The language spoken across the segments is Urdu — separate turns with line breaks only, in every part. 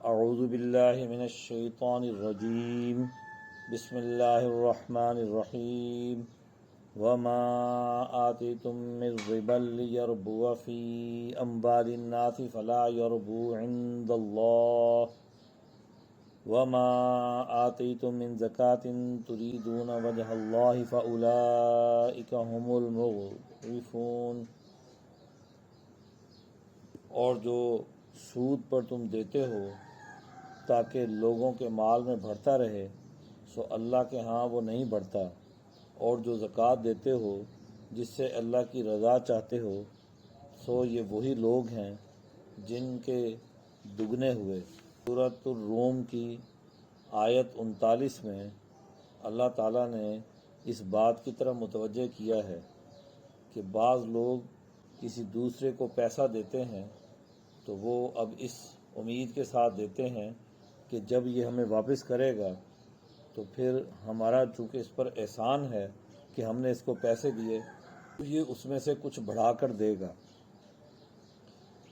اعوذ باللہ من الشیطان الرجیم بسم اللہ الرحمن الرحیم وما آتیتم من ربا لیربو فی اموال الناس فلا یربو عند اللہ وما آتیتم من زکاة تریدون وجہ اللہ فاولئک هم المضعفون۔ اور جو سود پر تم دیتے ہو تاکہ لوگوں کے مال میں بڑھتا رہے سو اللہ کے ہاں وہ نہیں بڑھتا، اور جو زکوٰۃ دیتے ہو جس سے اللہ کی رضا چاہتے ہو سو یہ وہی لوگ ہیں جن کے دگنے ہوئے۔ سورۃ الروم کی آیت 39 میں اللہ تعالیٰ نے اس بات کی طرف متوجہ کیا ہے کہ بعض لوگ کسی دوسرے کو پیسہ دیتے ہیں تو وہ اب اس امید کے ساتھ دیتے ہیں کہ جب یہ ہمیں واپس کرے گا تو پھر ہمارا چونکہ اس پر احسان ہے کہ ہم نے اس کو پیسے دیے تو یہ اس میں سے کچھ بڑھا کر دے گا۔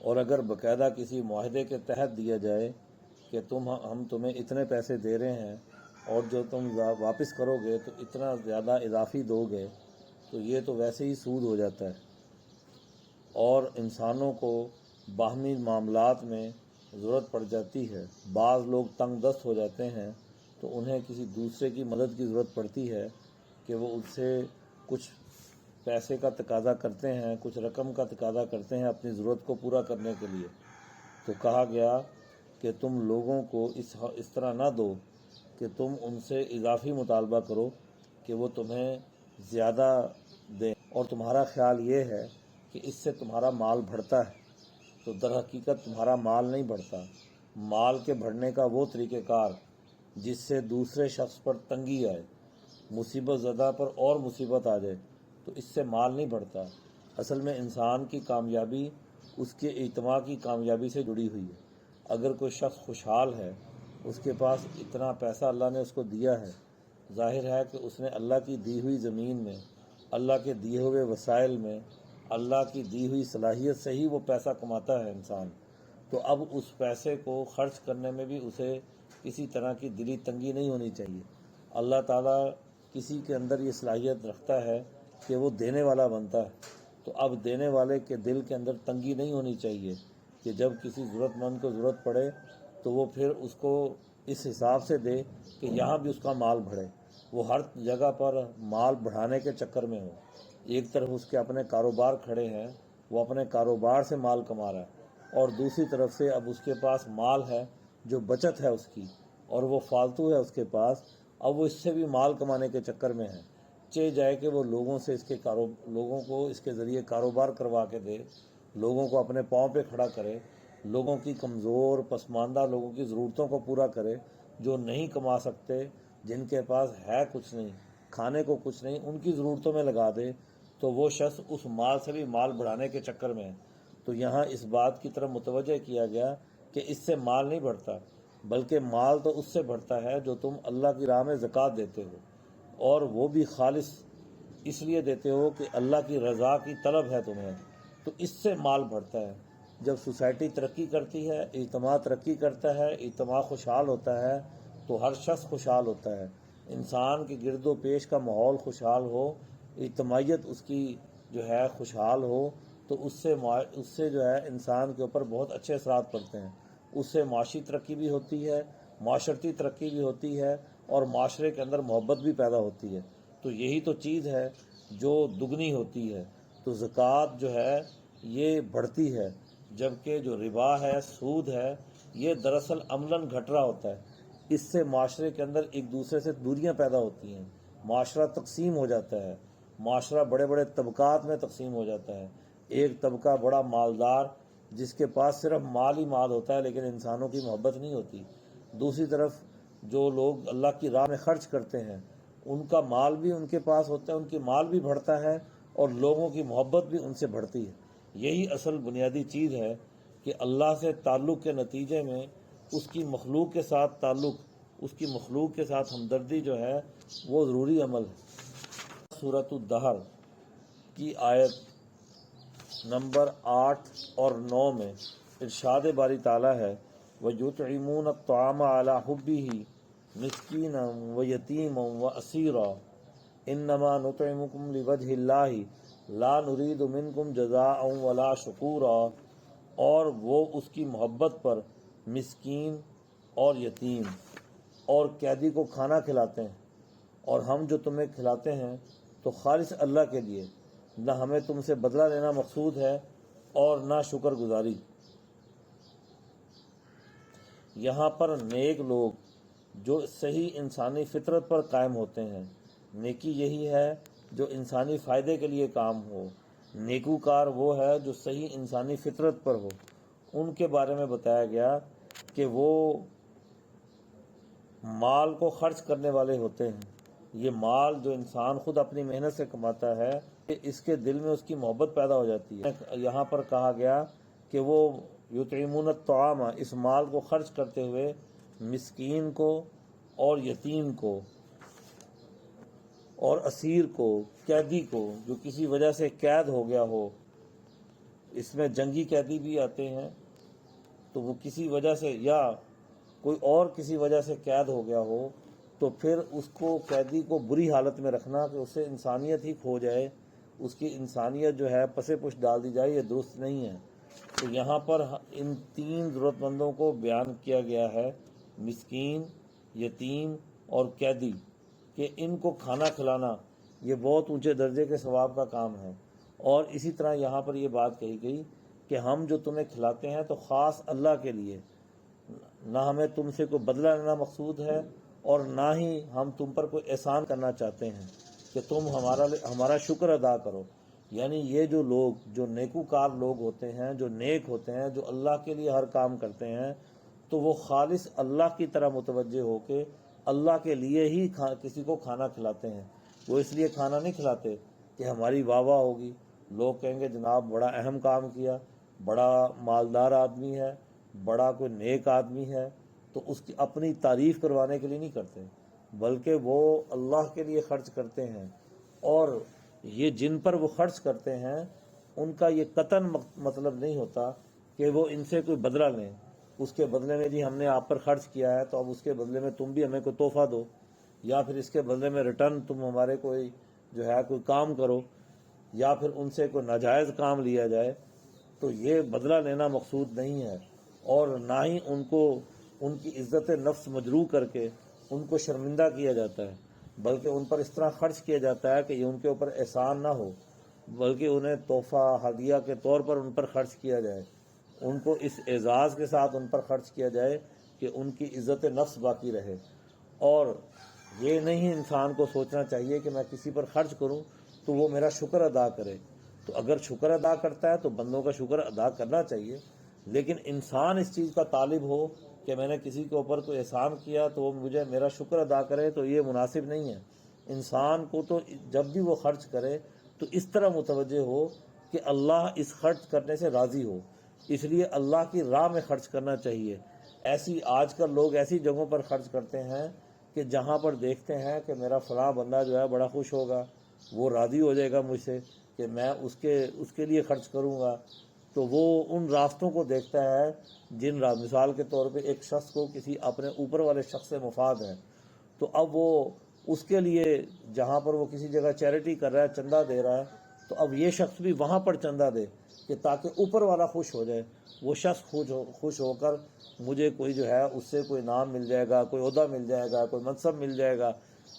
اور اگر باقاعدہ کسی معاہدے کے تحت دیا جائے کہ ہم تمہیں اتنے پیسے دے رہے ہیں اور جو تم واپس کرو گے تو اتنا زیادہ اضافی دو گے تو یہ تو ویسے ہی سود ہو جاتا ہے۔ اور انسانوں کو باہمی معاملات میں ضرورت پڑ جاتی ہے، بعض لوگ تنگ دست ہو جاتے ہیں تو انہیں کسی دوسرے کی مدد کی ضرورت پڑتی ہے کہ وہ ان سے کچھ پیسے کا تقاضا کرتے ہیں، کچھ رقم کا تقاضا کرتے ہیں اپنی ضرورت کو پورا کرنے کے لیے۔ تو کہا گیا کہ تم لوگوں کو اس طرح نہ دو کہ تم ان سے اضافی مطالبہ کرو کہ وہ تمہیں زیادہ دیں، اور تمہارا خیال یہ ہے کہ اس سے تمہارا مال بڑھتا ہے، تو در حقیقت تمہارا مال نہیں بڑھتا۔ مال کے بڑھنے کا وہ طریقہ کار جس سے دوسرے شخص پر تنگی آئے، مصیبت زدہ پر اور مصیبت آ جائے، تو اس سے مال نہیں بڑھتا۔ اصل میں انسان کی کامیابی اس کے اجتماع کی کامیابی سے جڑی ہوئی ہے۔ اگر کوئی شخص خوشحال ہے، اس کے پاس اتنا پیسہ اللہ نے اس کو دیا ہے، ظاہر ہے کہ اس نے اللہ کی دی ہوئی زمین میں، اللہ کے دیے ہوئے وسائل میں، اللہ کی دی ہوئی صلاحیت سے ہی وہ پیسہ کماتا ہے انسان، تو اب اس پیسے کو خرچ کرنے میں بھی اسے کسی طرح کی دلی تنگی نہیں ہونی چاہیے۔ اللہ تعالیٰ کسی کے اندر یہ صلاحیت رکھتا ہے کہ وہ دینے والا بنتا ہے، تو اب دینے والے کے دل کے اندر تنگی نہیں ہونی چاہیے کہ جب کسی ضرورت مند کو ضرورت پڑے تو وہ پھر اس کو اس حساب سے دے کہ یہاں بھی اس کا مال بڑھے، وہ ہر جگہ پر مال بڑھانے کے چکر میں ہو۔ ایک طرف اس کے اپنے کاروبار کھڑے ہیں، وہ اپنے کاروبار سے مال کما رہا ہے، اور دوسری طرف سے اب اس کے پاس مال ہے جو بچت ہے اس کی، اور وہ فالتو ہے اس کے پاس، اب وہ اس سے بھی مال کمانے کے چکر میں ہے۔ چاہے جائے کہ وہ لوگوں سے لوگوں کو اس کے ذریعے کاروبار کروا کے دے، لوگوں کو اپنے پاؤں پہ کھڑا کرے، لوگوں کی کمزور پسماندہ لوگوں کی ضرورتوں کو پورا کرے، جو نہیں کما سکتے، جن کے پاس ہے کچھ نہیں، کھانے کو کچھ نہیں، ان کی ضرورتوں میں لگا دے، تو وہ شخص اس مال سے بھی مال بڑھانے کے چکر میں ہے۔ تو یہاں اس بات کی طرف متوجہ کیا گیا کہ اس سے مال نہیں بڑھتا، بلکہ مال تو اس سے بڑھتا ہے جو تم اللہ کی راہ میں زکوٰۃ دیتے ہو، اور وہ بھی خالص اس لیے دیتے ہو کہ اللہ کی رضا کی طلب ہے تمہیں، تو اس سے مال بڑھتا ہے۔ جب سوسائٹی ترقی کرتی ہے، اجتماع ترقی کرتا ہے، اجتماع خوشحال ہوتا ہے تو ہر شخص خوشحال ہوتا ہے۔ انسان کے گرد و پیش کا ماحول خوشحال ہو، اجتماعیت اس کی جو ہے خوشحال ہو، تو اس سے جو ہے انسان کے اوپر بہت اچھے اثرات پڑتے ہیں۔ اس سے معاشی ترقی بھی ہوتی ہے، معاشرتی ترقی بھی ہوتی ہے، اور معاشرے کے اندر محبت بھی پیدا ہوتی ہے۔ تو یہی تو چیز ہے جو دگنی ہوتی ہے۔ تو زکوٰۃ جو ہے یہ بڑھتی ہے، جبکہ جو ربا ہے، سود ہے، یہ دراصل عملاً گھٹ رہا ہوتا ہے۔ اس سے معاشرے کے اندر ایک دوسرے سے دوریاں پیدا ہوتی ہیں، معاشرہ تقسیم ہو جاتا ہے، معاشرہ بڑے بڑے طبقات میں تقسیم ہو جاتا ہے۔ ایک طبقہ بڑا مالدار جس کے پاس صرف مال ہی مال ہوتا ہے لیکن انسانوں کی محبت نہیں ہوتی، دوسری طرف جو لوگ اللہ کی راہ میں خرچ کرتے ہیں ان کا مال بھی ان کے پاس ہوتا ہے، ان کی مال بھی بڑھتا ہے، اور لوگوں کی محبت بھی ان سے بڑھتی ہے۔ یہی اصل بنیادی چیز ہے کہ اللہ سے تعلق کے نتیجے میں اس کی مخلوق کے ساتھ تعلق، اس کی مخلوق کے ساتھ ہمدردی جو ہے وہ ضروری عمل ہے۔ سورۃ الدہر کی آیت نمبر 8 اور 9 میں ارشاد باری تعالیٰ ہے وَيُطْعِمُونَ الطَّعَامَ عَلَى حُبِّهِ مِسْكِينًا وَيَتِيمًا وَأَسِيرًا إِنَّمَا نُطْعِمُكُمْ لِوَجْهِ اللَّهِ لَا نُرِيدُ مِنْكُمْ جَزَاءً وَلَا شُكُورًا، اور وہ اس کی محبت پر مسکین اور یتیم اور قیدی کو کھانا کھلاتے ہیں، اور ہم جو تمہیں کھلاتے ہیں تو خالص اللہ کے لیے، نہ ہمیں تم سے بدلہ لینا مقصود ہے اور نہ شکر گزاری۔ یہاں پر نیک لوگ جو صحیح انسانی فطرت پر قائم ہوتے ہیں، نیکی یہی ہے جو انسانی فائدے کے لیے کام ہو، نیکوکار وہ ہے جو صحیح انسانی فطرت پر ہو۔ ان کے بارے میں بتایا گیا کہ وہ مال کو خرچ کرنے والے ہوتے ہیں۔ یہ مال جو انسان خود اپنی محنت سے کماتا ہے، اس کے دل میں اس کی محبت پیدا ہو جاتی ہے۔ یہاں پر کہا گیا کہ وہ یطعمون الطعام، اس مال کو خرچ کرتے ہوئے مسکین کو اور یتیم کو اور اسیر کو، قیدی کو جو کسی وجہ سے قید ہو گیا ہو، اس میں جنگی قیدی بھی آتے ہیں، تو وہ کسی وجہ سے یا کوئی اور کسی وجہ سے قید ہو گیا ہو، تو پھر اس کو قیدی کو بری حالت میں رکھنا کہ اس سے انسانیت ہی کھو جائے، اس کی انسانیت جو ہے پسے پش ڈال دی جائے، یہ درست نہیں ہے۔ تو یہاں پر ان تین ضرورت مندوں کو بیان کیا گیا ہے، مسکین، یتیم اور قیدی، کہ ان کو کھانا کھلانا یہ بہت اونچے درجے کے ثواب کا کام ہے۔ اور اسی طرح یہاں پر یہ بات کہی گئی کہ ہم جو تمہیں کھلاتے ہیں تو خاص اللہ کے لیے، نہ ہمیں تم سے کوئی بدلہ لینا مقصود ہے اور نہ ہی ہم تم پر کوئی احسان کرنا چاہتے ہیں کہ تم ہمارا شکر ادا کرو۔ یعنی یہ جو لوگ جو نیکوکار لوگ ہوتے ہیں، جو نیک ہوتے ہیں، جو اللہ کے لیے ہر کام کرتے ہیں، تو وہ خالص اللہ کی طرح متوجہ ہو کے اللہ کے لیے ہی کسی کو کھانا کھلاتے ہیں۔ وہ اس لیے کھانا نہیں کھلاتے کہ ہماری واہ واہ ہوگی، لوگ کہیں گے جناب بڑا اہم کام کیا، بڑا مالدار آدمی ہے، بڑا کوئی نیک آدمی ہے، تو اس کی اپنی تعریف کروانے کے لیے نہیں کرتے، بلکہ وہ اللہ کے لیے خرچ کرتے ہیں۔ اور یہ جن پر وہ خرچ کرتے ہیں ان کا یہ قطعاً مطلب نہیں ہوتا کہ وہ ان سے کوئی بدلہ لیں، اس کے بدلے میں جی ہم نے آپ پر خرچ کیا ہے تو اب اس کے بدلے میں تم بھی ہمیں کوئی تحفہ دو، یا پھر اس کے بدلے میں ریٹرن تم ہمارے کوئی جو ہے کوئی کام کرو، یا پھر ان سے کوئی ناجائز کام لیا جائے۔ تو یہ بدلہ لینا مقصود نہیں ہے، اور نہ ہی ان کو ان کی عزت نفس مجروح کر کے ان کو شرمندہ کیا جاتا ہے، بلکہ ان پر اس طرح خرچ کیا جاتا ہے کہ یہ ان کے اوپر احسان نہ ہو، بلکہ انہیں تحفہ ہدیہ کے طور پر ان پر خرچ کیا جائے، ان کو اس اعزاز کے ساتھ ان پر خرچ کیا جائے کہ ان کی عزت نفس باقی رہے۔ اور یہ نہیں انسان کو سوچنا چاہیے کہ میں کسی پر خرچ کروں تو وہ میرا شکر ادا کرے۔ تو اگر شکر ادا کرتا ہے تو بندوں کا شکر ادا کرنا چاہیے، لیکن انسان اس چیز کا طالب ہو کہ میں نے کسی کے اوپر کوئی احسان کیا تو وہ مجھے میرا شکر ادا کرے، تو یہ مناسب نہیں ہے۔ انسان کو تو جب بھی وہ خرچ کرے تو اس طرح متوجہ ہو کہ اللہ اس خرچ کرنے سے راضی ہو، اس لیے اللہ کی راہ میں خرچ کرنا چاہیے۔ آج کل لوگ ایسی جگہوں پر خرچ کرتے ہیں کہ جہاں پر دیکھتے ہیں کہ میرا فلاں بندہ جو ہے بڑا خوش ہوگا، وہ راضی ہو جائے گا مجھ سے کہ میں اس کے لیے خرچ کروں گا، تو وہ ان راستوں کو دیکھتا ہے مثال کے طور پہ ایک شخص کو کسی اپنے اوپر والے شخص سے مفاد ہے، تو اب وہ اس کے لیے جہاں پر وہ کسی جگہ چیریٹی کر رہا ہے، چندہ دے رہا ہے، تو اب یہ شخص بھی وہاں پر چندہ دے کہ تاکہ اوپر والا خوش ہو جائے، وہ شخص خوش ہو کر مجھے کوئی جو ہے اس سے کوئی نام مل جائے گا، کوئی عہدہ مل جائے گا، کوئی منصب مل جائے گا۔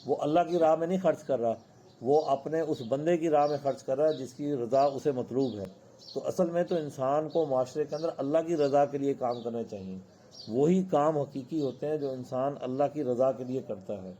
وہ اللہ کی راہ میں نہیں خرچ کر رہا، وہ اپنے اس بندے کی راہ میں خرچ کر رہا ہے جس کی رضا اسے مطلوب ہے۔ تو اصل میں تو انسان کو معاشرے کے اندر اللہ کی رضا کے لیے کام کرنا چاہیے، وہی کام حقیقی ہوتے ہیں جو انسان اللہ کی رضا کے لیے کرتا ہے۔